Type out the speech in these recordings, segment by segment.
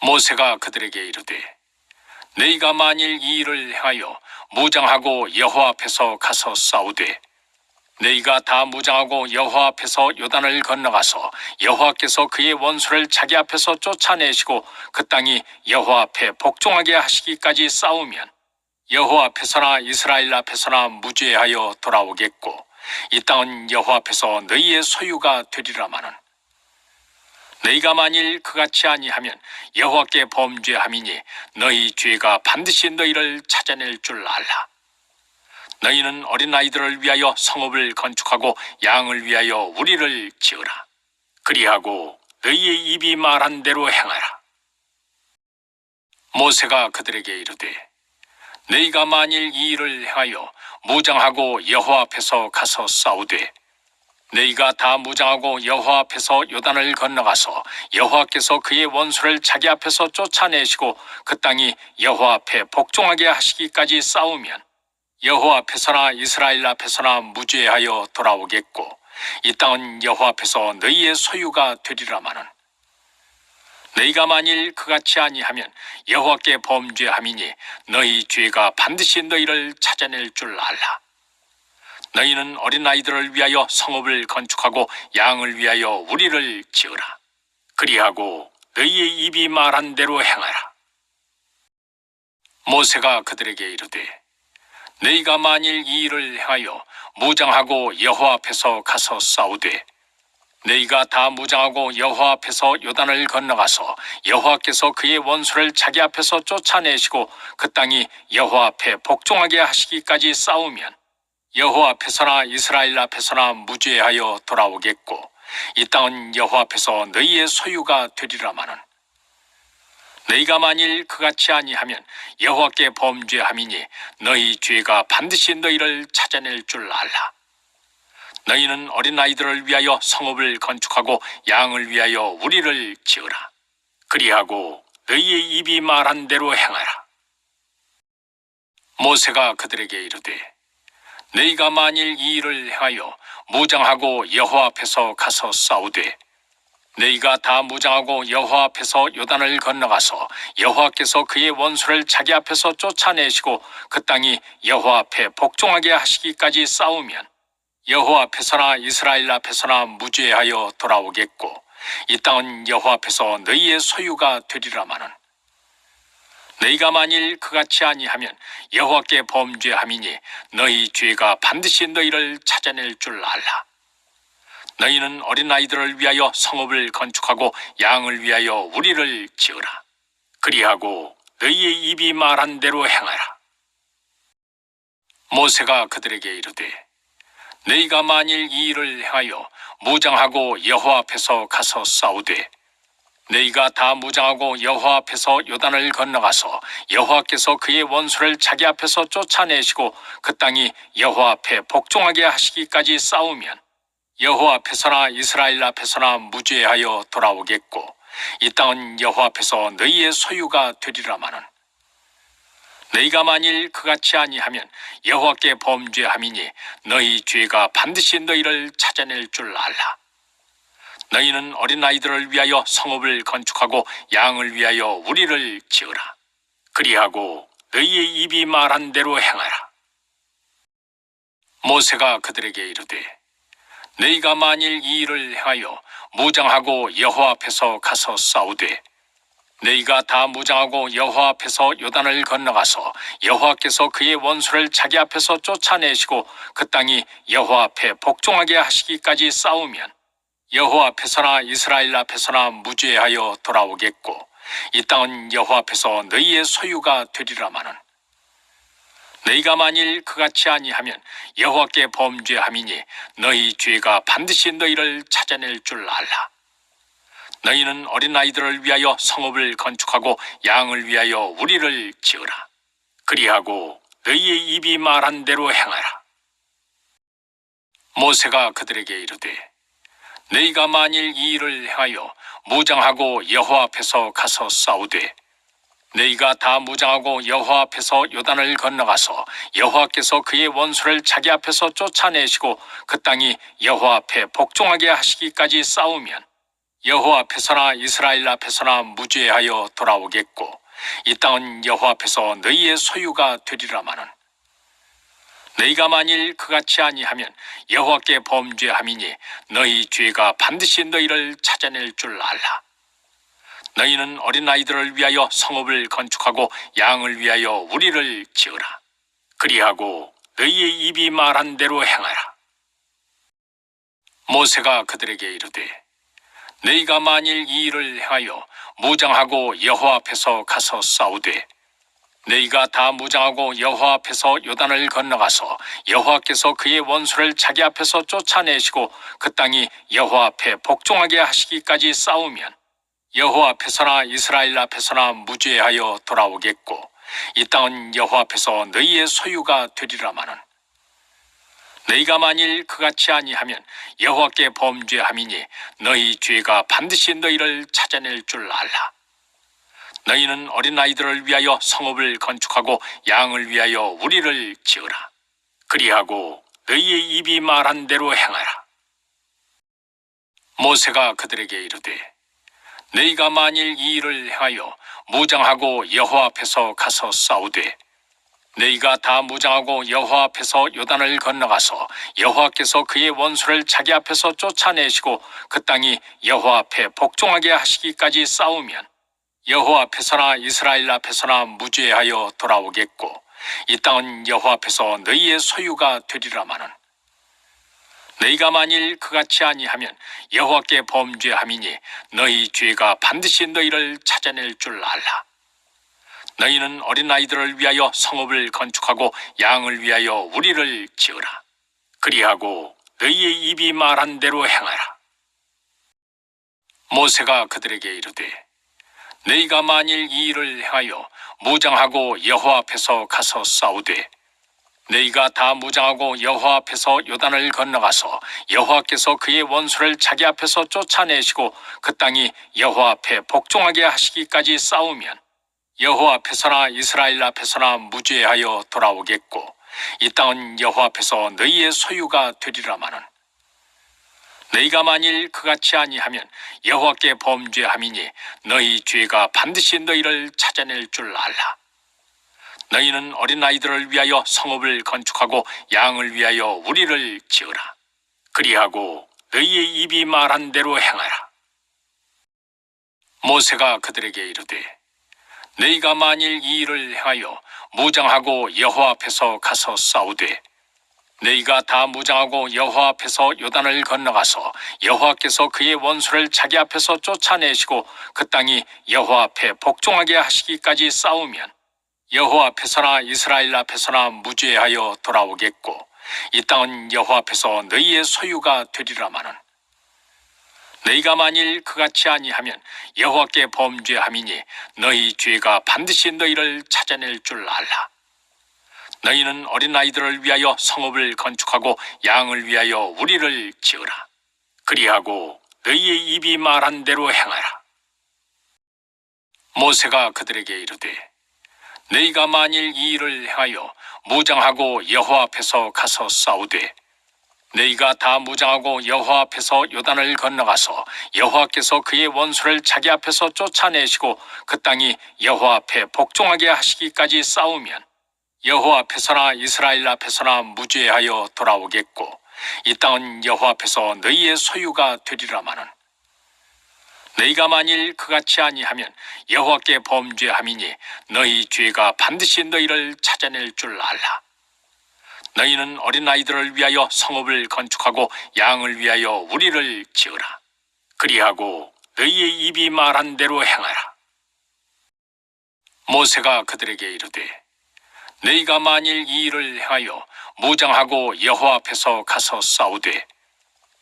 모세가 그들에게 이르되 너희가 만일 이 일을 행하여 무장하고 여호와 앞에서 가서 싸우되 너희가 다 무장하고 여호와 앞에서 요단을 건너가서 여호와께서 그의 원수를 자기 앞에서 쫓아내시고 그 땅이 여호와 앞에 복종하게 하시기까지 싸우면 여호와 앞에서나 이스라엘 앞에서나 무죄하여 돌아오겠고 이 땅은 여호와 앞에서 너희의 소유가 되리라마는 너희가 만일 그같이 아니하면 여호와께 범죄함이니 너희 죄가 반드시 너희를 찾아낼 줄 알라. 너희는 어린아이들을 위하여 성읍을 건축하고 양을 위하여 우리를 지으라. 그리하고 너희의 입이 말한 대로 행하라. 모세가 그들에게 이르되 너희가 만일 이 일을 행하여 무장하고 여호와 앞에서 가서 싸우되 너희가 다 무장하고 여호와 앞에서 요단을 건너가서 여호와께서 그의 원수를 자기 앞에서 쫓아내시고 그 땅이 여호와 앞에 복종하게 하시기까지 싸우면 여호와 앞에서나 이스라엘 앞에서나 무죄하여 돌아오겠고 이 땅은 여호와 앞에서 너희의 소유가 되리라마는 너희가 만일 그같이 아니하면 여호와께 범죄함이니 너희 죄가 반드시 너희를 찾아낼 줄 알라. 너희는 어린아이들을 위하여 성읍을 건축하고 양을 위하여 우리를 지으라. 그리하고 너희의 입이 말한 대로 행하라. 모세가 그들에게 이르되 너희가 만일 이 일을 행하여 무장하고 여호와 앞에서 가서 싸우되 너희가 다 무장하고 여호와 앞에서 요단을 건너가서 여호와께서 그의 원수를 자기 앞에서 쫓아내시고 그 땅이 여호와 앞에 복종하게 하시기까지 싸우면 여호와 앞에서나 이스라엘 앞에서나 무죄하여 돌아오겠고 이 땅은 여호와 앞에서 너희의 소유가 되리라마는 너희가 만일 그같이 아니하면 여호와께 범죄함이니 너희 죄가 반드시 너희를 찾아낼 줄 알라. 너희는 어린아이들을 위하여 성읍을 건축하고 양을 위하여 우리를 지으라. 그리하고 너희의 입이 말한 대로 행하라. 모세가 그들에게 이르되 너희가 만일 이 일을 행하여 무장하고 여호와 앞에서 가서 싸우되 너희가 다 무장하고 여호와 앞에서 요단을 건너가서 여호와께서 그의 원수를 자기 앞에서 쫓아내시고 그 땅이 여호와 앞에 복종하게 하시기까지 싸우면 여호와 앞에서나 이스라엘 앞에서나 무죄하여 돌아오겠고 이 땅은 여호와 앞에서 너희의 소유가 되리라마는 너희가 만일 그같이 아니하면 여호와께 범죄함이니 너희 죄가 반드시 너희를 찾아낼 줄 알라. 너희는 어린아이들을 위하여 성읍을 건축하고 양을 위하여 우리를 지으라. 그리하고 너희의 입이 말한 대로 행하라. 모세가 그들에게 이르되 너희가 만일 이 일을 행하여 무장하고 여호와 앞에서 가서 싸우되 너희가 다 무장하고 여호와 앞에서 요단을 건너가서 여호와께서 그의 원수를 자기 앞에서 쫓아내시고 그 땅이 여호와 앞에 복종하게 하시기까지 싸우면 여호와 앞에서나 이스라엘 앞에서나 무죄하여 돌아오겠고 이 땅은 여호와 앞에서 너희의 소유가 되리라마는 너희가 만일 그같이 아니하면 여호와께 범죄함이니 너희 죄가 반드시 너희를 찾아낼 줄 알라. 너희는 어린아이들을 위하여 성읍을 건축하고 양을 위하여 우리를 지으라. 그리하고 너희의 입이 말한 대로 행하라. 모세가 그들에게 이르되 너희가 만일 이 일을 행하여 무장하고 여호와 앞에서 가서 싸우되 너희가 다 무장하고 여호와 앞에서 요단을 건너가서 여호와께서 그의 원수를 자기 앞에서 쫓아내시고 그 땅이 여호와 앞에 복종하게 하시기까지 싸우면 여호와 앞에서나 이스라엘 앞에서나 무죄하여 돌아오겠고 이 땅은 여호와 앞에서 너희의 소유가 되리라마는 너희가 만일 그같이 아니하면 여호와께 범죄함이니 너희 죄가 반드시 너희를 찾아낼 줄 알라. 너희는 어린아이들을 위하여 성읍을 건축하고 양을 위하여 우리를 지으라. 그리하고 너희의 입이 말한 대로 행하라. 모세가 그들에게 이르되 너희가 만일 이 일을 행하여 무장하고 여호와 앞에서 가서 싸우되 너희가 다 무장하고 여호와 앞에서 요단을 건너가서 여호와께서 그의 원수를 자기 앞에서 쫓아내시고 그 땅이 여호와 앞에 복종하게 하시기까지 싸우면 여호와 앞에서나 이스라엘 앞에서나 무죄하여 돌아오겠고 이 땅은 여호와 앞에서 너희의 소유가 되리라마는 너희가 만일 그같이 아니하면 여호와께 범죄함이니 너희 죄가 반드시 너희를 찾아낼 줄 알라. 너희는 어린아이들을 위하여 성읍을 건축하고 양을 위하여 우리를 지으라. 그리하고 너희의 입이 말한 대로 행하라. 모세가 그들에게 이르되 너희가 만일 이 일을 행하여 무장하고 여호와 앞에서 가서 싸우되 너희가 다 무장하고 여호와 앞에서 요단을 건너가서 여호와께서 그의 원수를 자기 앞에서 쫓아내시고 그 땅이 여호와 앞에 복종하게 하시기까지 싸우면 여호와 앞에서나 이스라엘 앞에서나 무죄하여 돌아오겠고 이 땅은 여호와 앞에서 너희의 소유가 되리라마는 너희가 만일 그같이 아니하면 여호와께 범죄함이니 너희 죄가 반드시 너희를 찾아낼 줄 알라. 너희는 어린아이들을 위하여 성읍을 건축하고 양을 위하여 우리를 지으라. 그리하고 너희의 입이 말한 대로 행하라. 모세가 그들에게 이르되 너희가 만일 이 일을 행하여 무장하고 여호와 앞에서 가서 싸우되 너희가 다 무장하고 여호와 앞에서 요단을 건너가서 여호와께서 그의 원수를 자기 앞에서 쫓아내시고 그 땅이 여호와 앞에 복종하게 하시기까지 싸우면 여호와 앞에서나 이스라엘 앞에서나 무죄하여 돌아오겠고 이 땅은 여호와 앞에서 너희의 소유가 되리라마는 너희가 만일 그같이 아니하면 여호와께 범죄함이니 너희 죄가 반드시 너희를 찾아낼 줄 알라. 너희는 어린아이들을 위하여 성읍을 건축하고 양을 위하여 우리를 지으라. 그리하고 너희의 입이 말한 대로 행하라. 모세가 그들에게 이르되 너희가 만일 이 일을 행하여 무장하고 여호와 앞에서 가서 싸우되 너희가 다 무장하고 여호와 앞에서 요단을 건너가서 여호와께서 그의 원수를 자기 앞에서 쫓아내시고 그 땅이 여호와 앞에 복종하게 하시기까지 싸우면 여호와 앞에서나 이스라엘 앞에서나 무죄하여 돌아오겠고 이 땅은 여호와 앞에서 너희의 소유가 되리라마는 너희가 만일 그같이 아니하면 여호와께 범죄함이니 너희 죄가 반드시 너희를 찾아낼 줄 알라. 너희는 어린아이들을 위하여 성읍을 건축하고 양을 위하여 우리를 지으라. 그리하고 너희의 입이 말한 대로 행하라. 모세가 그들에게 이르되 너희가 만일 이 일을 행하여 무장하고 여호와 앞에서 가서 싸우되 너희가 다 무장하고 여호와 앞에서 요단을 건너가서 여호와께서 그의 원수를 자기 앞에서 쫓아내시고 그 땅이 여호와 앞에 복종하게 하시기까지 싸우면 여호와 앞에서나 이스라엘 앞에서나 무죄하여 돌아오겠고 이 땅은 여호와 앞에서 너희의 소유가 되리라마는 너희가 만일 그같이 아니하면 여호와께 범죄함이니 너희 죄가 반드시 너희를 찾아낼 줄 알라. 너희는 어린아이들을 위하여 성읍을 건축하고 양을 위하여 우리를 지으라. 그리하고 너희의 입이 말한 대로 행하라. 모세가 그들에게 이르되 너희가 만일 이 일을 행하여 무장하고 여호와 앞에서 가서 싸우되 너희가 다 무장하고 여호와 앞에서 요단을 건너가서 여호와께서 그의 원수를 자기 앞에서 쫓아내시고 그 땅이 여호와 앞에 복종하게 하시기까지 싸우면 여호와 앞에서나 이스라엘 앞에서나 무죄하여 돌아오겠고 이 땅은 여호와 앞에서 너희의 소유가 되리라마는 너희가 만일 그같이 아니하면 여호와께 범죄함이니 너희 죄가 반드시 너희를 찾아낼 줄 알라. 너희는 어린아이들을 위하여 성읍을 건축하고 양을 위하여 우리를 지으라. 그리하고 너희의 입이 말한 대로 행하라. 모세가 그들에게 이르되 너희가 만일 이 일을 행하여 무장하고 여호와 앞에서 가서 싸우되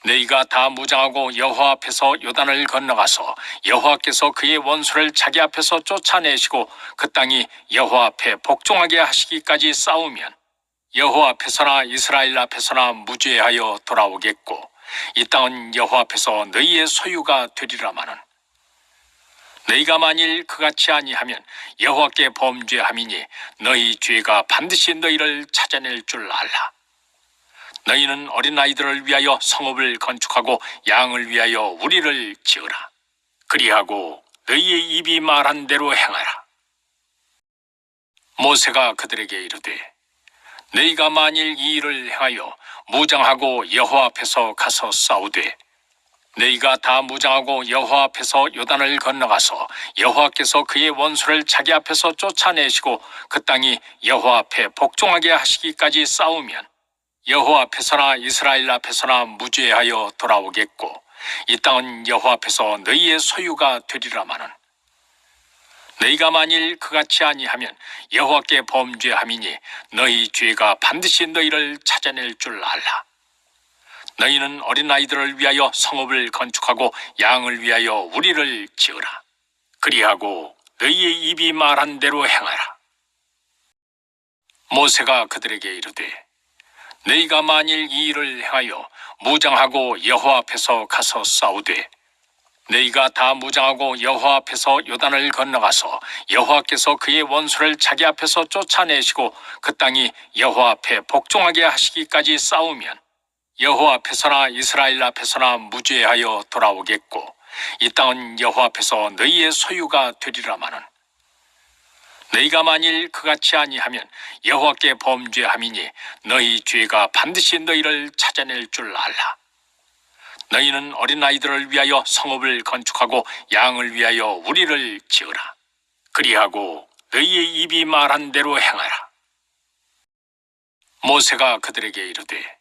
너희가 다 무장하고 여호와 앞에서 요단을 건너가서 여호와께서 그의 원수를 자기 앞에서 쫓아내시고 그 땅이 여호와 앞에 복종하게 하시기까지 싸우면 여호와 앞에서나 이스라엘 앞에서나 무죄하여 돌아오겠고 이 땅은 여호와 앞에서 너희의 소유가 되리라마는 너희가 만일 그같이 아니하면 여호와께 범죄함이니 너희 죄가 반드시 너희를 찾아낼 줄 알라. 너희는 어린아이들을 위하여 성읍을 건축하고 양을 위하여 우리를 지으라. 그리하고 너희의 입이 말한 대로 행하라. 모세가 그들에게 이르되 너희가 만일 이 일을 행하여 무장하고 여호와 앞에서 가서 싸우되 너희가 다 무장하고 여호와 앞에서 요단을 건너가서 여호와께서 그의 원수를 자기 앞에서 쫓아내시고 그 땅이 여호와 앞에 복종하게 하시기까지 싸우면 여호와 앞에서나 이스라엘 앞에서나 무죄하여 돌아오겠고 이 땅은 여호와 앞에서 너희의 소유가 되리라마는 너희가 만일 그같이 아니하면 여호와께 범죄함이니 너희 죄가 반드시 너희를 찾아낼 줄 알라. 너희는 어린아이들을 위하여 성읍을 건축하고 양을 위하여 우리를 지으라. 그리하고 너희의 입이 말한 대로 행하라. 모세가 그들에게 이르되 너희가 만일 이 일을 행하여 무장하고 여호와 앞에서 가서 싸우되 너희가 다 무장하고 여호와 앞에서 요단을 건너가서 여호와께서 그의 원수를 자기 앞에서 쫓아내시고 그 땅이 여호와 앞에 복종하게 하시기까지 싸우면 여호와 앞에서나 이스라엘 앞에서나 무죄하여 돌아오겠고 이 땅은 여호와 앞에서 너희의 소유가 되리라마는 너희가 만일 그같이 아니하면 여호와께 범죄함이니 너희 죄가 반드시 너희를 찾아낼 줄 알라. 너희는 어린아이들을 위하여 성읍을 건축하고 양을 위하여 우리를 지으라. 그리하고 너희의 입이 말한 대로 행하라. 모세가 그들에게 이르되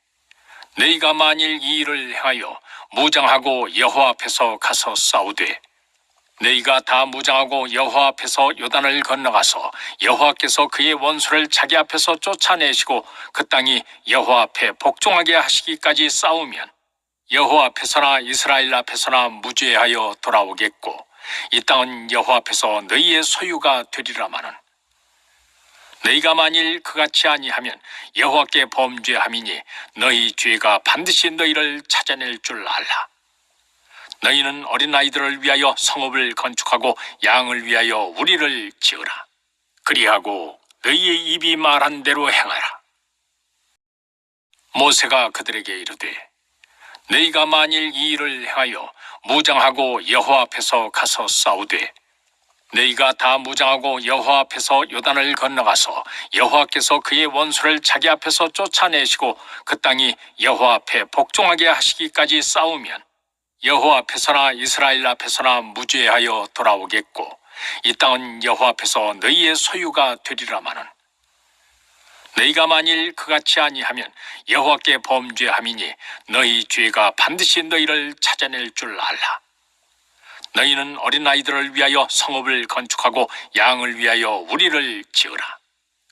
너희가 만일 이 일을 행하여 무장하고 여호와 앞에서 가서 싸우되 너희가 다 무장하고 여호와 앞에서 요단을 건너가서 여호와께서 그의 원수를 자기 앞에서 쫓아내시고 그 땅이 여호와 앞에 복종하게 하시기까지 싸우면 여호와 앞에서나 이스라엘 앞에서나 무죄하여 돌아오겠고 이 땅은 여호와 앞에서 너희의 소유가 되리라마는 너희가 만일 그같이 아니하면 여호와께 범죄함이니 너희 죄가 반드시 너희를 찾아낼 줄 알라. 너희는 어린아이들을 위하여 성읍을 건축하고 양을 위하여 우리를 지으라. 그리하고 너희의 입이 말한 대로 행하라. 모세가 그들에게 이르되 너희가 만일 이 일을 행하여 무장하고 여호와 앞에서 가서 싸우되 너희가 다 무장하고 여호와 앞에서 요단을 건너가서 여호와께서 그의 원수를 자기 앞에서 쫓아내시고 그 땅이 여호와 앞에 복종하게 하시기까지 싸우면 여호와 앞에서나 이스라엘 앞에서나 무죄하여 돌아오겠고 이 땅은 여호와 앞에서 너희의 소유가 되리라마는 너희가 만일 그같이 아니하면 여호와께 범죄함이니 너희 죄가 반드시 너희를 찾아낼 줄 알라. 너희는 어린아이들을 위하여 성읍을 건축하고 양을 위하여 우리를 지으라.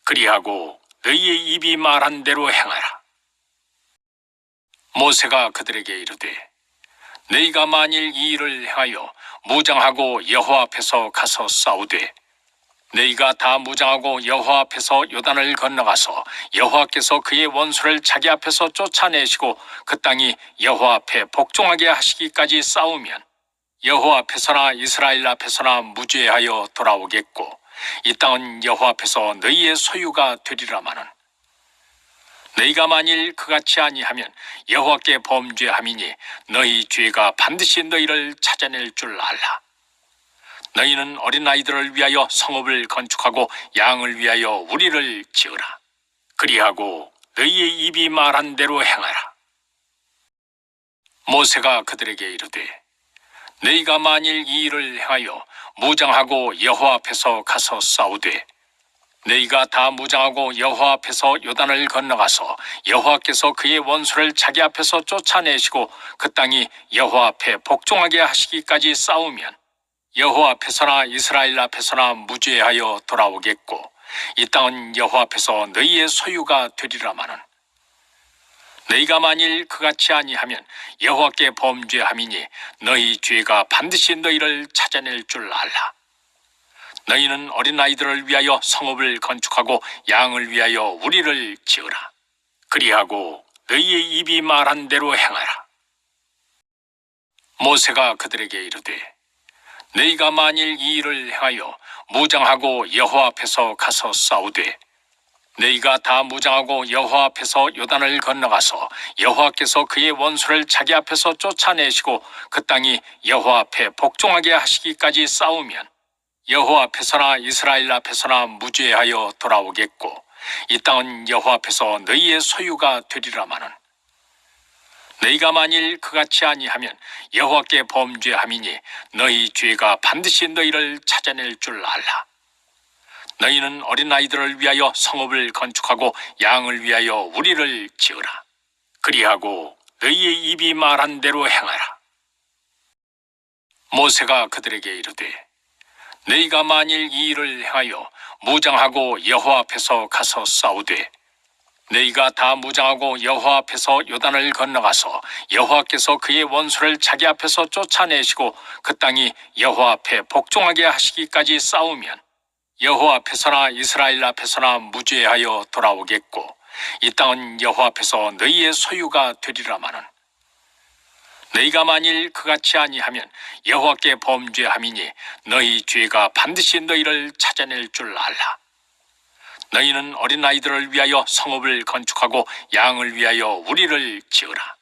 그리하고 너희의 입이 말한 대로 행하라. 모세가 그들에게 이르되 너희가 만일 이 일을 행하여 무장하고 여호와 앞에서 가서 싸우되 너희가 다 무장하고 여호와 앞에서 요단을 건너가서 여호와께서 그의 원수를 자기 앞에서 쫓아내시고 그 땅이 여호와 앞에 복종하게 하시기까지 싸우면 여호와 앞에서나 이스라엘 앞에서나 무죄하여 돌아오겠고 이 땅은 여호와 앞에서 너희의 소유가 되리라마는 너희가 만일 그같이 아니하면 여호와께 범죄함이니 너희 죄가 반드시 너희를 찾아낼 줄 알라. 너희는 어린아이들을 위하여 성읍을 건축하고 양을 위하여 우리를 지으라. 그리하고 너희의 입이 말한 대로 행하라. 모세가 그들에게 이르되 너희가 만일 이 일을 행하여 무장하고 여호와 앞에서 가서 싸우되 너희가 다 무장하고 여호와 앞에서 요단을 건너가서 여호와께서 그의 원수를 자기 앞에서 쫓아내시고 그 땅이 여호와 앞에 복종하게 하시기까지 싸우면 여호와 앞에서나 이스라엘 앞에서나 무죄하여 돌아오겠고 이 땅은 여호와 앞에서 너희의 소유가 되리라마는 너희가 만일 그같이 아니하면 여호와께 범죄함이니 너희 죄가 반드시 너희를 찾아낼 줄 알라. 너희는 어린아이들을 위하여 성읍을 건축하고 양을 위하여 우리를 지으라. 그리하고 너희의 입이 말한 대로 행하라. 모세가 그들에게 이르되 너희가 만일 이 일을 행하여 무장하고 여호와 앞에서 가서 싸우되 너희가 다 무장하고 여호와 앞에서 요단을 건너가서 여호와께서 그의 원수를 자기 앞에서 쫓아내시고 그 땅이 여호와 앞에 복종하게 하시기까지 싸우면 여호와 앞에서나 이스라엘 앞에서나 무죄하여 돌아오겠고 이 땅은 여호와 앞에서 너희의 소유가 되리라마는 너희가 만일 그같이 아니하면 여호와께 범죄함이니 너희 죄가 반드시 너희를 찾아낼 줄 알라. 너희는 어린아이들을 위하여 성읍을 건축하고 양을 위하여 우리를 지으라. 그리하고 너희의 입이 말한 대로 행하라. 모세가 그들에게 이르되 너희가 만일 이 일을 행하여 무장하고 여호와 앞에서 가서 싸우되 너희가 다 무장하고 여호와 앞에서 요단을 건너가서 여호와께서 그의 원수를 자기 앞에서 쫓아내시고 그 땅이 여호와 앞에 복종하게 하시기까지 싸우면 여호와 앞에서나 이스라엘 앞에서나 무죄하여 돌아오겠고 이 땅은 여호와 앞에서 너희의 소유가 되리라마는 너희가 만일 그같이 아니하면 여호와께 범죄함이니 너희 죄가 반드시 너희를 찾아낼 줄 알라. 너희는 어린아이들을 위하여 성읍을 건축하고 양을 위하여 우리를 지으라.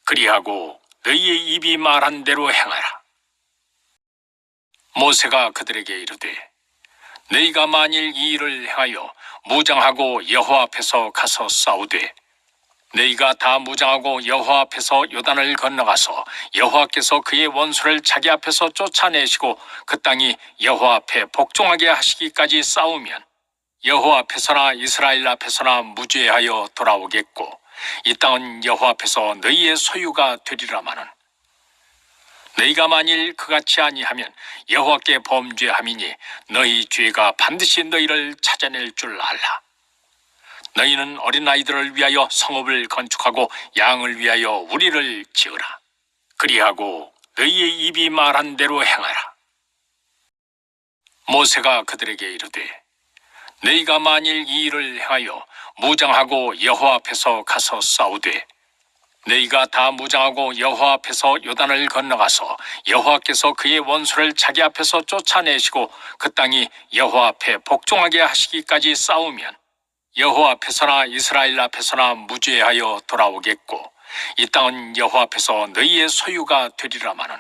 그리하고 너희의 입이 말한 대로 행하라. 모세가 그들에게 이르되 너희가 만일 이 일을 행하여 무장하고 여호와 앞에서 가서 싸우되 너희가 다 무장하고 여호와 앞에서 요단을 건너가서 여호와께서 그의 원수를 자기 앞에서 쫓아내시고 그 땅이 여호와 앞에 복종하게 하시기까지 싸우면 여호와 앞에서나 이스라엘 앞에서나 무죄하여 돌아오겠고 이 땅은 여호와 앞에서 너희의 소유가 되리라마는 너희가 만일 그같이 아니하면 여호와께 범죄함이니 너희 죄가 반드시 너희를 찾아낼 줄 알라. 너희는 어린아이들을 위하여 성읍을 건축하고 양을 위하여 우리를 지으라. 그리하고 너희의 입이 말한 대로 행하라. 모세가 그들에게 이르되 너희가 만일 이 일을 행하여 무장하고 여호와 앞에서 가서 싸우되 너희가 다 무장하고 여호와 앞에서 요단을 건너가서 여호와께서 그의 원수를 자기 앞에서 쫓아내시고 그 땅이 여호와 앞에 복종하게 하시기까지 싸우면 여호와 앞에서나 이스라엘 앞에서나 무죄하여 돌아오겠고 이 땅은 여호와 앞에서 너희의 소유가 되리라마는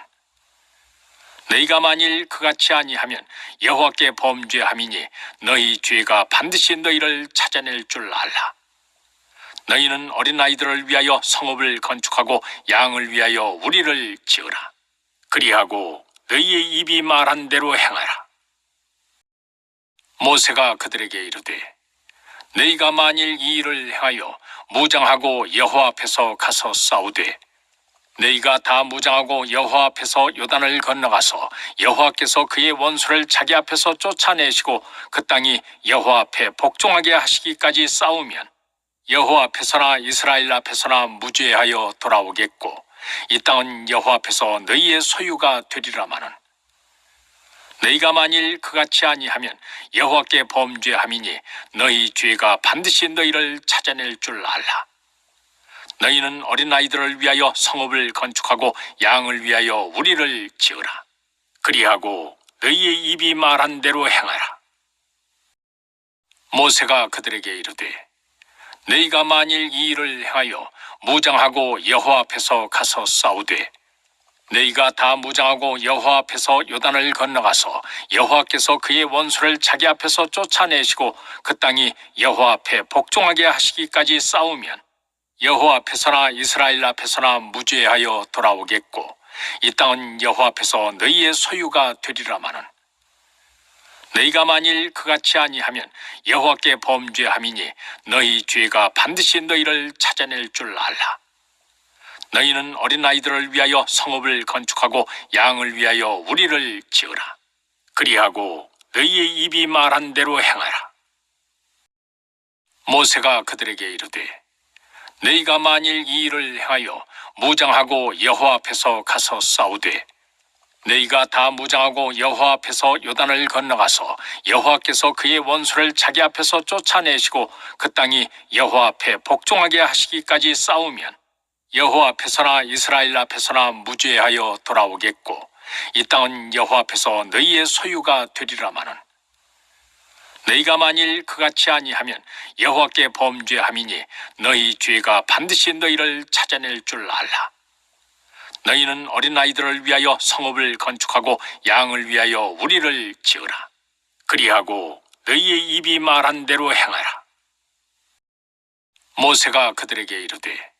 너희가 만일 그같이 아니하면 여호와께 범죄함이니 너희 죄가 반드시 너희를 찾아낼 줄 알라. 너희는 어린아이들을 위하여 성읍을 건축하고 양을 위하여 우리를 지으라. 그리하고 너희의 입이 말한 대로 행하라. 모세가 그들에게 이르되 너희가 만일 이 일을 행하여 무장하고 여호와 앞에서 가서 싸우되 너희가 다 무장하고 여호와 앞에서 요단을 건너가서 여호와께서 그의 원수를 자기 앞에서 쫓아내시고 그 땅이 여호와 앞에 복종하게 하시기까지 싸우면 여호와 앞에서나 이스라엘 앞에서나 무죄하여 돌아오겠고 이 땅은 여호와 앞에서 너희의 소유가 되리라마는 너희가 만일 그같이 아니하면 여호와께 범죄함이니 너희 죄가 반드시 너희를 찾아낼 줄 알라. 너희는 어린아이들을 위하여 성읍을 건축하고 양을 위하여 우리를 지으라. 그리하고 너희의 입이 말한 대로 행하라. 모세가 그들에게 이르되 너희가 만일 이 일을 행하여 무장하고 여호와 앞에서 가서 싸우되 너희가 다 무장하고 여호와 앞에서 요단을 건너가서 여호와께서 그의 원수를 자기 앞에서 쫓아내시고 그 땅이 여호와 앞에 복종하게 하시기까지 싸우면 여호와 앞에서나 이스라엘 앞에서나 무죄하여 돌아오겠고 이 땅은 여호와 앞에서 너희의 소유가 되리라마는 너희가 만일 그같이 아니하면 여호와께 범죄함이니 너희 죄가 반드시 너희를 찾아낼 줄 알라. 너희는 어린아이들을 위하여 성읍을 건축하고 양을 위하여 우리를 지으라. 그리하고 너희의 입이 말한 대로 행하라. 모세가 그들에게 이르되 너희가 만일 이 일을 행하여 무장하고 여호와 앞에서 가서 싸우되 너희가 다 무장하고 여호와 앞에서 요단을 건너가서 여호와께서 그의 원수를 자기 앞에서 쫓아내시고 그 땅이 여호와 앞에 복종하게 하시기까지 싸우면 여호와 앞에서나 이스라엘 앞에서나 무죄하여 돌아오겠고 이 땅은 여호와 앞에서 너희의 소유가 되리라마는 너희가 만일 그같이 아니하면 여호와께 범죄함이니 너희 죄가 반드시 너희를 찾아낼 줄 알라. 너희는 어린아이들을 위하여 성읍을 건축하고 양을 위하여 우리를 지으라. 그리하고 너희의 입이 말한 대로 행하라. 모세가 그들에게 이르되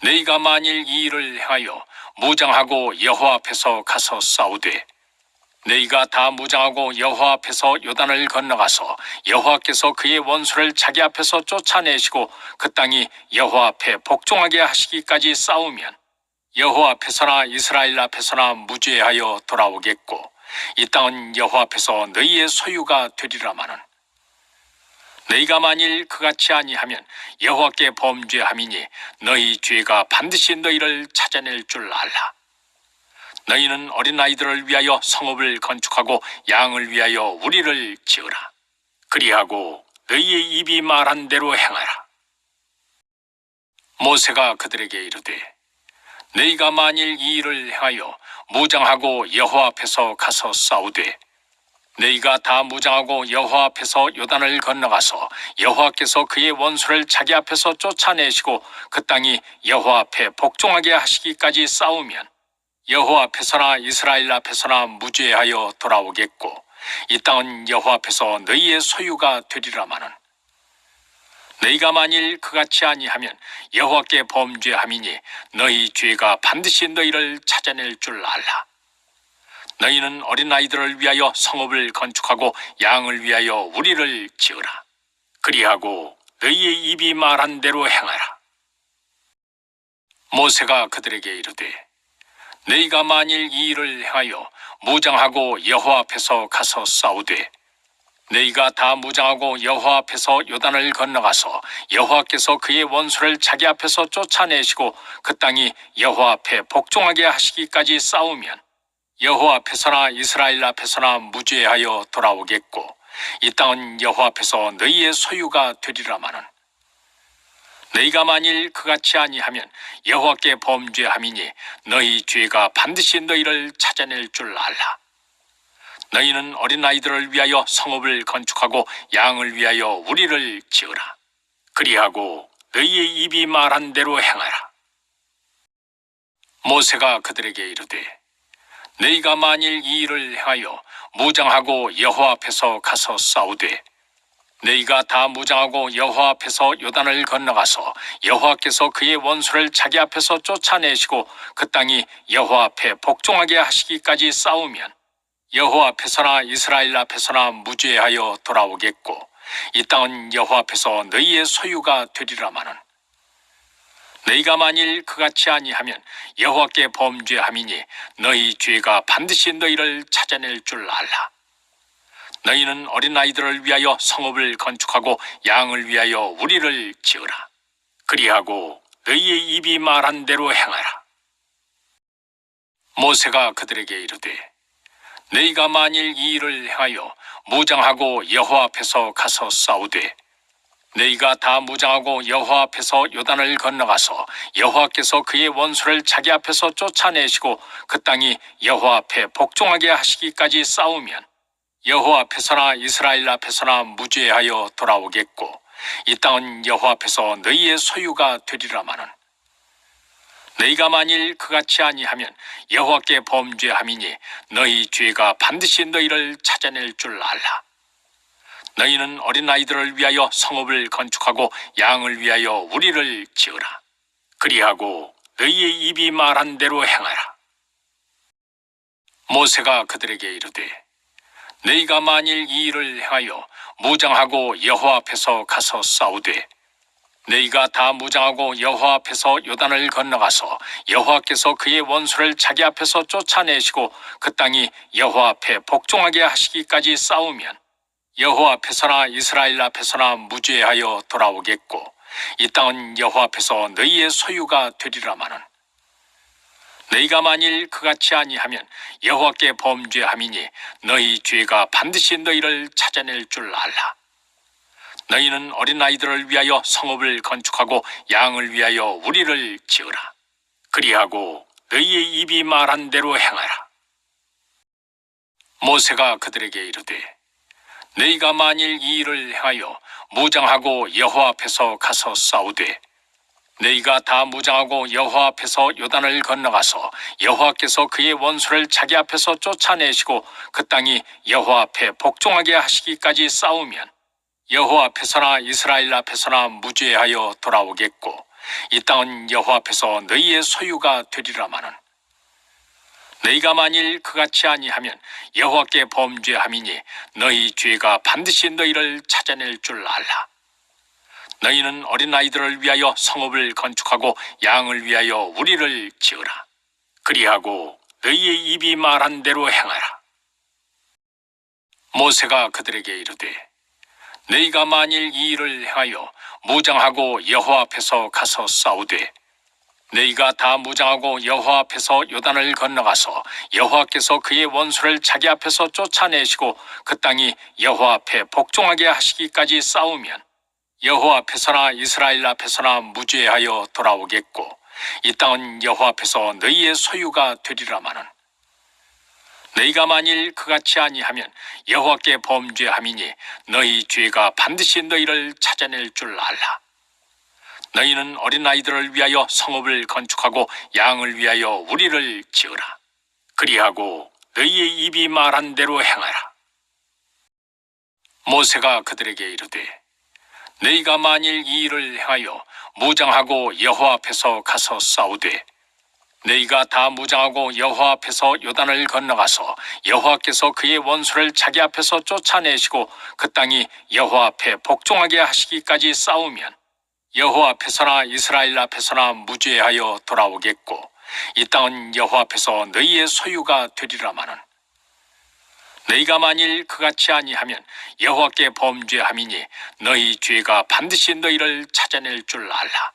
너희가 만일 이 일을 행하여 무장하고 여호와 앞에서 가서 싸우되 너희가 다 무장하고 여호와 앞에서 요단을 건너가서 여호와께서 그의 원수를 자기 앞에서 쫓아내시고 그 땅이 여호와 앞에 복종하게 하시기까지 싸우면 여호와 앞에서나 이스라엘 앞에서나 무죄하여 돌아오겠고 이 땅은 여호와 앞에서 너희의 소유가 되리라마는 너희가 만일 그같이 아니하면 여호와께 범죄함이니 너희 죄가 반드시 너희를 찾아낼 줄 알라. 너희는 어린아이들을 위하여 성읍을 건축하고 양을 위하여 우리를 지으라. 그리하고 너희의 입이 말한 대로 행하라. 모세가 그들에게 이르되 너희가 만일 이 일을 행하여 무장하고 여호와 앞에서 가서 싸우되 너희가 다 무장하고 여호와 앞에서 요단을 건너가서 여호와께서 그의 원수를 자기 앞에서 쫓아내시고 그 땅이 여호와 앞에 복종하게 하시기까지 싸우면 여호와 앞에서나 이스라엘 앞에서나 무죄하여 돌아오겠고 이 땅은 여호와 앞에서 너희의 소유가 되리라마는 너희가 만일 그같이 아니하면 여호와께 범죄함이니 너희 죄가 반드시 너희를 찾아낼 줄 알라. 너희는 어린아이들을 위하여 성읍을 건축하고 양을 위하여 우리를 지으라. 그리하고 너희의 입이 말한 대로 행하라. 모세가 그들에게 이르되 너희가 만일 이 일을 행하여 무장하고 여호와 앞에서 가서 싸우되 너희가 다 무장하고 여호와 앞에서 요단을 건너가서 여호와께서 그의 원수를 자기 앞에서 쫓아내시고 그 땅이 여호와 앞에 복종하게 하시기까지 싸우면 여호와 앞에서나 이스라엘 앞에서나 무죄하여 돌아오겠고 이 땅은 여호와 앞에서 너희의 소유가 되리라마는 너희가 만일 그같이 아니하면 여호와께 범죄함이니 너희 죄가 반드시 너희를 찾아낼 줄 알라. 너희는 어린아이들을 위하여 성읍을 건축하고 양을 위하여 우리를 지으라. 그리하고 너희의 입이 말한 대로 행하라. 모세가 그들에게 이르되 너희가 만일 이 일을 행하여 무장하고 여호와 앞에서 가서 싸우되 너희가 다 무장하고 여호와 앞에서 요단을 건너가서 여호와께서 그의 원수를 자기 앞에서 쫓아내시고 그 땅이 여호와 앞에 복종하게 하시기까지 싸우면 여호와 앞에서나 이스라엘 앞에서나 무죄하여 돌아오겠고 이 땅은 여호와 앞에서 너희의 소유가 되리라마는 너희가 만일 그같이 아니하면 여호와께 범죄함이니 너희 죄가 반드시 너희를 찾아낼 줄 알라. 너희는 어린아이들을 위하여 성읍을 건축하고 양을 위하여 우리를 지으라. 그리하고 너희의 입이 말한 대로 행하라. 모세가 그들에게 이르되 너희가 만일 이 일을 행하여 무장하고 여호와 앞에서 가서 싸우되 너희가 다 무장하고 여호와 앞에서 요단을 건너가서 여호와께서 그의 원수를 자기 앞에서 쫓아내시고 그 땅이 여호와 앞에 복종하게 하시기까지 싸우면 여호와 앞에서나 이스라엘 앞에서나 무죄하여 돌아오겠고 이 땅은 여호와 앞에서 너희의 소유가 되리라마는 너희가 만일 그같이 아니하면 여호와께 범죄함이니 너희 죄가 반드시 너희를 찾아낼 줄 알라. 너희는 어린아이들을 위하여 성읍을 건축하고 양을 위하여 우리를 지으라. 그리하고 너희의 입이 말한 대로 행하라. 모세가 그들에게 이르되 너희가 만일 이 일을 행하여 무장하고 여호와 앞에서 가서 싸우되 너희가 다 무장하고 여호와 앞에서 요단을 건너가서 여호와께서 그의 원수를 자기 앞에서 쫓아내시고 그 땅이 여호와 앞에 복종하게 하시기까지 싸우면 여호와 앞에서나 이스라엘 앞에서나 무죄하여 돌아오겠고 이 땅은 여호와 앞에서 너희의 소유가 되리라마는 너희가 만일 그같이 아니하면 여호와께 범죄함이니 너희 죄가 반드시 너희를 찾아낼 줄 알라. 너희는 어린아이들을 위하여 성읍을 건축하고 양을 위하여 우리를 지으라. 그리하고 너희의 입이 말한 대로 행하라. 모세가 그들에게 이르되 너희가 만일 이 일을 행하여 무장하고 여호와 앞에서 가서 싸우되 너희가 다 무장하고 여호와 앞에서 요단을 건너가서 여호와께서 그의 원수를 자기 앞에서 쫓아내시고 그 땅이 여호와 앞에 복종하게 하시기까지 싸우면 여호와 앞에서나 이스라엘 앞에서나 무죄하여 돌아오겠고 이 땅은 여호와 앞에서 너희의 소유가 되리라마는 너희가 만일 그같이 아니하면 여호와께 범죄함이니 너희 죄가 반드시 너희를 찾아낼 줄 알라. 너희는 어린아이들을 위하여 성읍을 건축하고 양을 위하여 우리를 지으라. 그리하고 너희의 입이 말한 대로 행하라. 모세가 그들에게 이르되 너희가 만일 이 일을 행하여 무장하고 여호와 앞에서 가서 싸우되 너희가 다 무장하고 여호와 앞에서 요단을 건너가서 여호와께서 그의 원수를 자기 앞에서 쫓아내시고 그 땅이 여호와 앞에 복종하게 하시기까지 싸우면 여호와 앞에서나 이스라엘 앞에서나 무죄하여 돌아오겠고 이 땅은 여호와 앞에서 너희의 소유가 되리라마는 너희가 만일 그같이 아니하면 여호와께 범죄함이니 너희 죄가 반드시 너희를 찾아낼 줄 알라. 너희는 어린아이들을 위하여 성읍을 건축하고 양을 위하여 우리를 지으라. 그리하고 너희의 입이 말한 대로 행하라. 모세가 그들에게 이르되 너희가 만일 이 일을 행하여 무장하고 여호와 앞에서 가서 싸우되 너희가 다 무장하고 여호와 앞에서 요단을 건너가서 여호와께서 그의 원수를 자기 앞에서 쫓아내시고 그 땅이 여호와 앞에 복종하게 하시기까지 싸우면 여호와 앞에서나 이스라엘 앞에서나 무죄하여 돌아오겠고 이 땅은 여호와 앞에서 너희의 소유가 되리라마는 너희가 만일 그같이 아니하면 여호와께 범죄함이니 너희 죄가 반드시 너희를 찾아낼 줄 알라.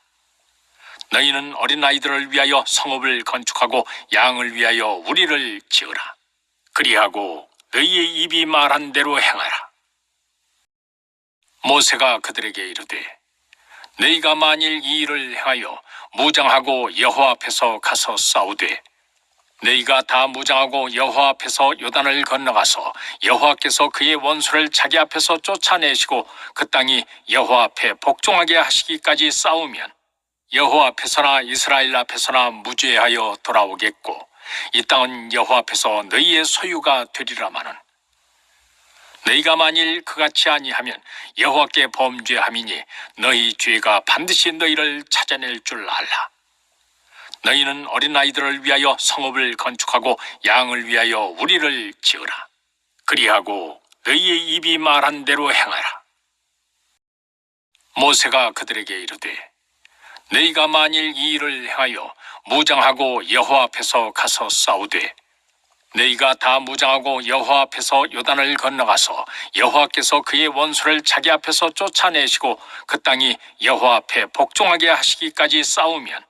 너희는 어린아이들을 위하여 성읍을 건축하고 양을 위하여 우리를 지으라. 그리하고 너희의 입이 말한 대로 행하라. 모세가 그들에게 이르되 너희가 만일 이 일을 행하여 무장하고 여호와 앞에서 가서 싸우되 너희가 다 무장하고 여호와 앞에서 요단을 건너가서 여호와께서 그의 원수를 자기 앞에서 쫓아내시고 그 땅이 여호와 앞에 복종하게 하시기까지 싸우면 여호와 앞에서나 이스라엘 앞에서나 무죄하여 돌아오겠고 이 땅은 여호와 앞에서 너희의 소유가 되리라마는 너희가 만일 그같이 아니하면 여호와께 범죄함이니 너희 죄가 반드시 너희를 찾아낼 줄 알라. 너희는 어린아이들을 위하여 성읍을 건축하고 양을 위하여 우리를 지으라. 그리하고 너희의 입이 말한 대로 행하라. 모세가 그들에게 이르되 너희가 만일 이 일을 행하여 무장하고 여호와 앞에서 가서 싸우되 너희가 다 무장하고 여호와 앞에서 요단을 건너가서 여호와께서 그의 원수를 자기 앞에서 쫓아내시고 그 땅이 여호와 앞에 복종하게 하시기까지 싸우면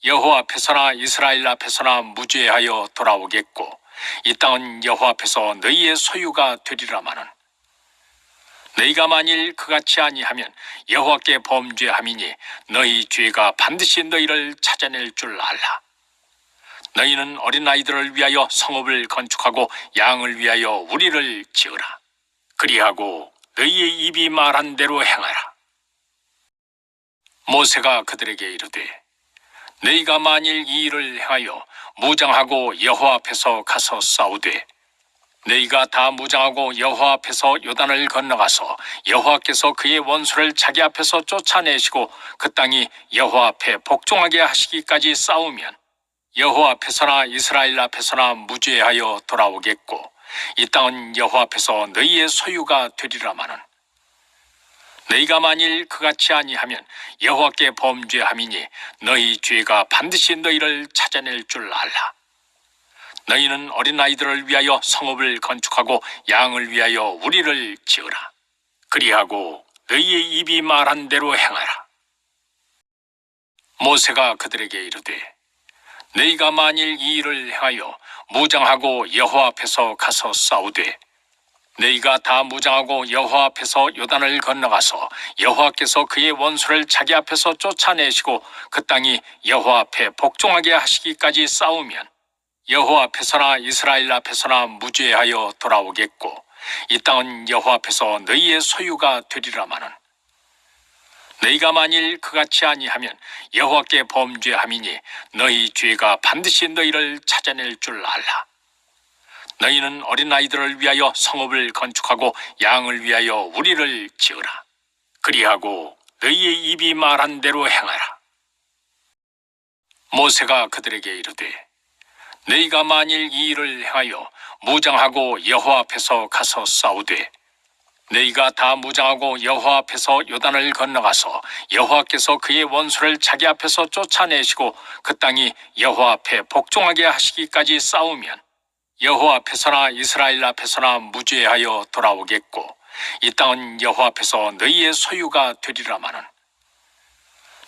여호와 앞에서나 이스라엘 앞에서나 무죄하여 돌아오겠고 이 땅은 여호와 앞에서 너희의 소유가 되리라마는 너희가 만일 그같이 아니하면 여호와께 범죄함이니 너희 죄가 반드시 너희를 찾아낼 줄 알라. 너희는 어린아이들을 위하여 성읍을 건축하고 양을 위하여 우리를 지으라. 그리하고 너희의 입이 말한 대로 행하라. 모세가 그들에게 이르되 너희가 만일 이 일을 행하여 무장하고 여호와 앞에서 가서 싸우되 너희가 다 무장하고 여호와 앞에서 요단을 건너가서 여호와께서 그의 원수를 자기 앞에서 쫓아내시고 그 땅이 여호와 앞에 복종하게 하시기까지 싸우면 여호와 앞에서나 이스라엘 앞에서나 무죄하여 돌아오겠고 이 땅은 여호와 앞에서 너희의 소유가 되리라마는 너희가 만일 그같이 아니하면 여호와께 범죄함이니 너희 죄가 반드시 너희를 찾아낼 줄 알라. 너희는 어린아이들을 위하여 성읍을 건축하고 양을 위하여 우리를 지으라. 그리하고 너희의 입이 말한 대로 행하라. 모세가 그들에게 이르되 너희가 만일 이 일을 행하여 무장하고 여호와 앞에서 가서 싸우되 너희가 다 무장하고 여호와 앞에서 요단을 건너가서 여호와께서 그의 원수를 자기 앞에서 쫓아내시고 그 땅이 여호와 앞에 복종하게 하시기까지 싸우면 여호와 앞에서나 이스라엘 앞에서나 무죄하여 돌아오겠고 이 땅은 여호와 앞에서 너희의 소유가 되리라마는 너희가 만일 그같이 아니하면 여호와께 범죄함이니 너희 죄가 반드시 너희를 찾아낼 줄 알라. 너희는 어린아이들을 위하여 성읍을 건축하고 양을 위하여 우리를 지으라. 그리하고 너희의 입이 말한 대로 행하라. 모세가 그들에게 이르되 너희가 만일 이 일을 행하여 무장하고 여호와 앞에서 가서 싸우되 너희가 다 무장하고 여호와 앞에서 요단을 건너가서 여호와께서 그의 원수를 자기 앞에서 쫓아내시고 그 땅이 여호와 앞에 복종하게 하시기까지 싸우면 여호와 앞에서나 이스라엘 앞에서나 무죄하여 돌아오겠고 이 땅은 여호와 앞에서 너희의 소유가 되리라마는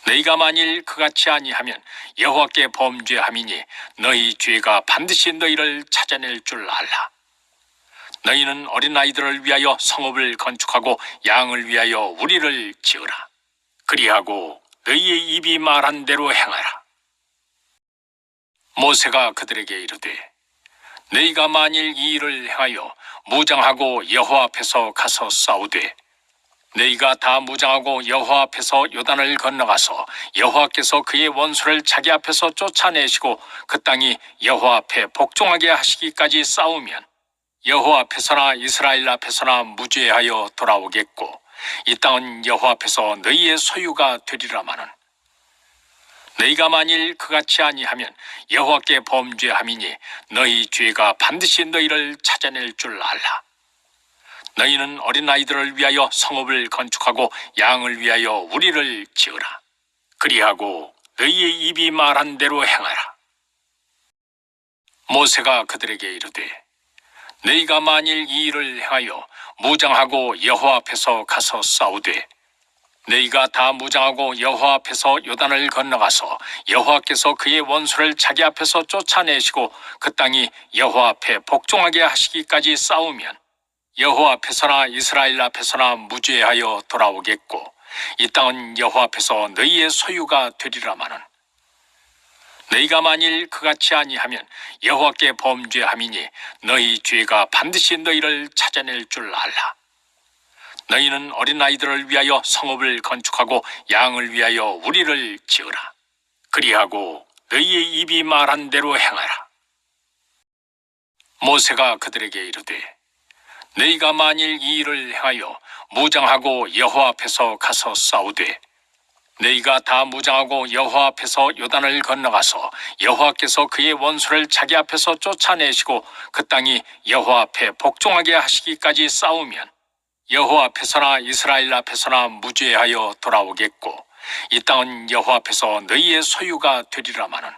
너희가 만일 그같이 아니하면 여호와께 범죄함이니 너희 죄가 반드시 너희를 찾아낼 줄 알라. 너희는 어린아이들을 위하여 성읍을 건축하고 양을 위하여 우리를 지으라. 그리하고 너희의 입이 말한 대로 행하라. 모세가 그들에게 이르되 너희가 만일 이 일을 행하여 무장하고 여호와 앞에서 가서 싸우되 너희가 다 무장하고 여호와 앞에서 요단을 건너가서 여호와께서 그의 원수를 자기 앞에서 쫓아내시고 그 땅이 여호와 앞에 복종하게 하시기까지 싸우면 여호와 앞에서나 이스라엘 앞에서나 무죄하여 돌아오겠고 이 땅은 여호와 앞에서 너희의 소유가 되리라마는 너희가 만일 그같이 아니하면 여호와께 범죄함이니 너희 죄가 반드시 너희를 찾아낼 줄 알라. 너희는 어린아이들을 위하여 성읍을 건축하고 양을 위하여 우리를 지으라. 그리하고 너희의 입이 말한 대로 행하라. 모세가 그들에게 이르되 너희가 만일 이 일을 행하여 무장하고 여호와 앞에서 가서 싸우되 너희가 다 무장하고 여호와 앞에서 요단을 건너가서 여호와께서 그의 원수를 자기 앞에서 쫓아내시고 그 땅이 여호와 앞에 복종하게 하시기까지 싸우면 여호와 앞에서나 이스라엘 앞에서나 무죄하여 돌아오겠고 이 땅은 여호와 앞에서 너희의 소유가 되리라마는 너희가 만일 그같이 아니하면 여호와께 범죄함이니 너희 죄가 반드시 너희를 찾아낼 줄 알라. 너희는 어린아이들을 위하여 성읍을 건축하고 양을 위하여 우리를 지으라. 그리하고 너희의 입이 말한 대로 행하라. 모세가 그들에게 이르되 너희가 만일 이 일을 행하여 무장하고 여호와 앞에서 가서 싸우되 너희가 다 무장하고 여호와 앞에서 요단을 건너가서 여호와께서 그의 원수를 자기 앞에서 쫓아내시고 그 땅이 여호와 앞에 복종하게 하시기까지 싸우면 여호와 앞에서나 이스라엘 앞에서나 무죄하여 돌아오겠고 이 땅은 여호와 앞에서 너희의 소유가 되리라마는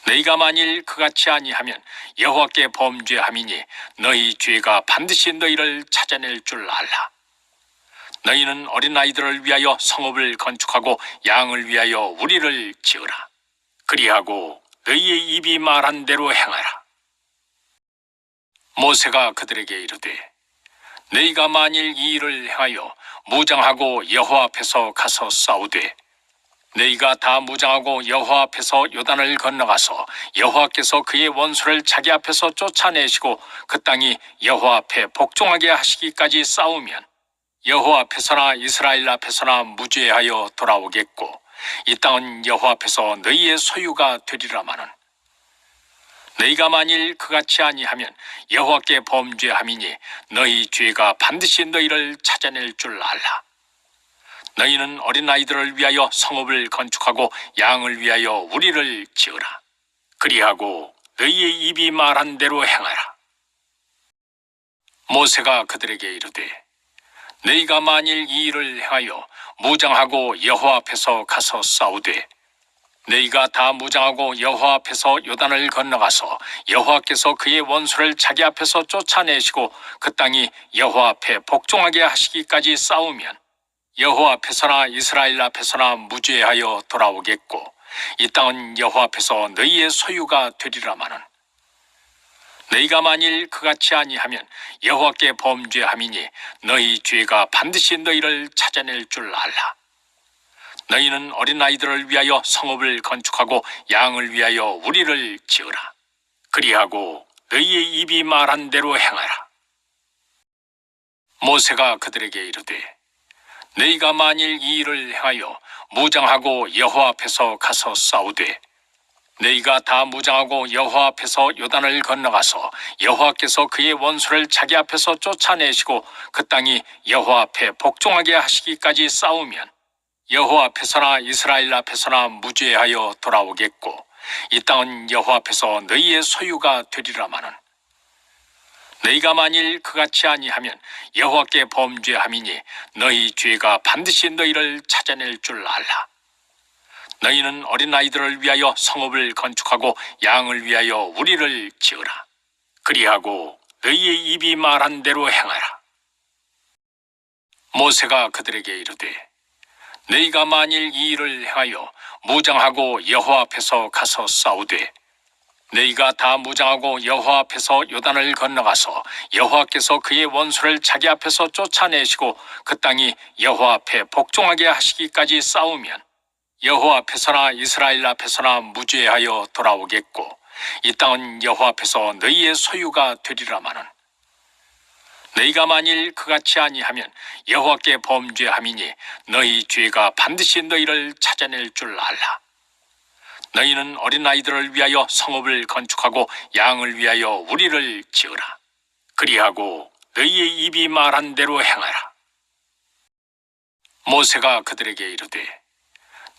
너희가 만일 그같이 아니하면 여호와께 범죄함이니 너희 죄가 반드시 너희를 찾아낼 줄 알라. 너희는 어린아이들을 위하여 성읍을 건축하고 양을 위하여 우리를 지으라. 그리하고 너희의 입이 말한 대로 행하라. 모세가 그들에게 이르되 너희가 만일 이 일을 행하여 무장하고 여호와 앞에서 가서 싸우되 너희가 다 무장하고 여호와 앞에서 요단을 건너가서 여호와께서 그의 원수를 자기 앞에서 쫓아내시고 그 땅이 여호와 앞에 복종하게 하시기까지 싸우면 여호와 앞에서나 이스라엘 앞에서나 무죄하여 돌아오겠고 이 땅은 여호와 앞에서 너희의 소유가 되리라마는 너희가 만일 그같이 아니하면 여호와께 범죄함이니 너희 죄가 반드시 너희를 찾아낼 줄 알라. 너희는 어린아이들을 위하여 성읍을 건축하고 양을 위하여 우리를 지으라. 그리하고 너희의 입이 말한 대로 행하라. 모세가 그들에게 이르되 너희가 만일 이 일을 행하여 무장하고 여호와 앞에서 가서 싸우되 너희가 다 무장하고 여호와 앞에서 요단을 건너가서 여호와께서 그의 원수를 자기 앞에서 쫓아내시고 그 땅이 여호와 앞에 복종하게 하시기까지 싸우면 여호와 앞에서나 이스라엘 앞에서나 무죄하여 돌아오겠고 이 땅은 여호와 앞에서 너희의 소유가 되리라마는 너희가 만일 그같이 아니하면 여호와께 범죄함이니 너희 죄가 반드시 너희를 찾아낼 줄 알라. 너희는 어린아이들을 위하여 성읍을 건축하고 양을 위하여 우리를 지으라. 그리하고 너희의 입이 말한 대로 행하라. 모세가 그들에게 이르되 너희가 만일 이 일을 행하여 무장하고 여호와 앞에서 가서 싸우되 너희가 다 무장하고 여호와 앞에서 요단을 건너가서 여호와께서 그의 원수를 자기 앞에서 쫓아내시고 그 땅이 여호와 앞에 복종하게 하시기까지 싸우면 여호와 앞에서나 이스라엘 앞에서나 무죄하여 돌아오겠고 이 땅은 여호와 앞에서 너희의 소유가 되리라마는 너희가 만일 그같이 아니하면 여호와께 범죄함이니 너희 죄가 반드시 너희를 찾아낼 줄 알라. 너희는 어린아이들을 위하여 성읍을 건축하고 양을 위하여 우리를 지으라. 그리하고 너희의 입이 말한 대로 행하라. 모세가 그들에게 이르되 너희가 만일 이 일을 행하여 무장하고 여호와 앞에서 가서 싸우되 너희가 다 무장하고 여호와 앞에서 요단을 건너가서 여호와께서 그의 원수를 자기 앞에서 쫓아내시고 그 땅이 여호와 앞에 복종하게 하시기까지 싸우면 여호와 앞에서나 이스라엘 앞에서나 무죄하여 돌아오겠고 이 땅은 여호와 앞에서 너희의 소유가 되리라마는 너희가 만일 그같이 아니하면 여호와께 범죄함이니 너희 죄가 반드시 너희를 찾아낼 줄 알라. 너희는 어린아이들을 위하여 성읍을 건축하고 양을 위하여 우리를 지으라. 그리하고 너희의 입이 말한 대로 행하라. 모세가 그들에게 이르되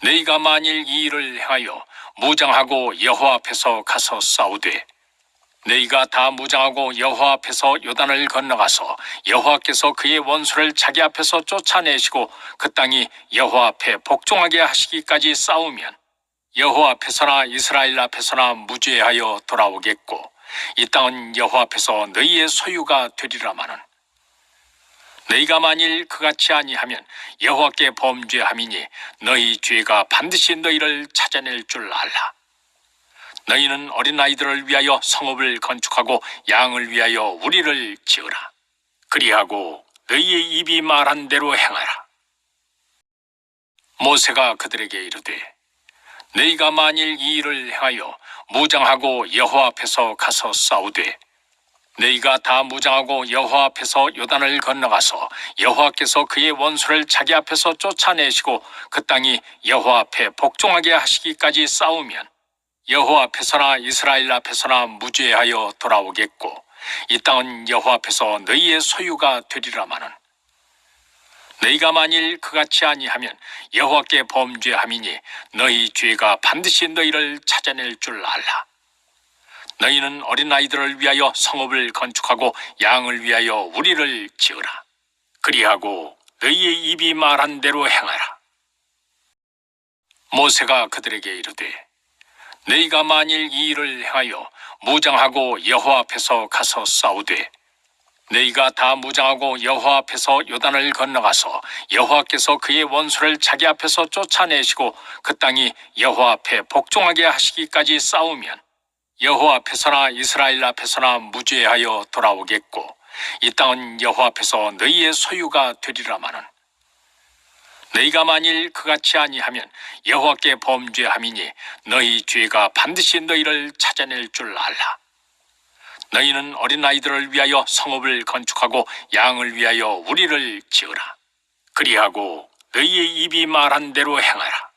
너희가 만일 이 일을 행하여 무장하고 여호와 앞에서 가서 싸우되 너희가 다 무장하고 여호와 앞에서 요단을 건너가서 여호와께서 그의 원수를 자기 앞에서 쫓아내시고 그 땅이 여호와 앞에 복종하게 하시기까지 싸우면 여호와 앞에서나 이스라엘 앞에서나 무죄하여 돌아오겠고 이 땅은 여호와 앞에서 너희의 소유가 되리라마는 너희가 만일 그같이 아니하면 여호와께 범죄함이니 너희 죄가 반드시 너희를 찾아낼 줄 알라. 너희는 어린아이들을 위하여 성읍을 건축하고 양을 위하여 우리를 지으라. 그리하고 너희의 입이 말한 대로 행하라. 모세가 그들에게 이르되 너희가 만일 이 일을 행하여 무장하고 여호와 앞에서 가서 싸우되 너희가 다 무장하고 여호와 앞에서 요단을 건너가서 여호와께서 그의 원수를 자기 앞에서 쫓아내시고 그 땅이 여호와 앞에 복종하게 하시기까지 싸우면 여호와 앞에서나 이스라엘 앞에서나 무죄하여 돌아오겠고 이 땅은 여호와 앞에서 너희의 소유가 되리라마는 너희가 만일 그같이 아니하면 여호와께 범죄함이니 너희 죄가 반드시 너희를 찾아낼 줄 알라. 너희는 어린아이들을 위하여 성읍을 건축하고 양을 위하여 우리를 지으라. 그리하고 너희의 입이 말한 대로 행하라. 모세가 그들에게 이르되 너희가 만일 이 일을 행하여 무장하고 여호와 앞에서 가서 싸우되 너희가 다 무장하고 여호와 앞에서 요단을 건너가서 여호와께서 그의 원수를 자기 앞에서 쫓아내시고 그 땅이 여호와 앞에 복종하게 하시기까지 싸우면 여호와 앞에서나 이스라엘 앞에서나 무죄하여 돌아오겠고 이 땅은 여호와 앞에서 너희의 소유가 되리라마는 너희가 만일 그같이 아니하면 여호와께 범죄함이니 너희 죄가 반드시 너희를 찾아낼 줄 알라. 너희는 어린아이들을 위하여 성읍을 건축하고 양을 위하여 우리를 지으라. 그리하고 너희의 입이 말한 대로 행하라.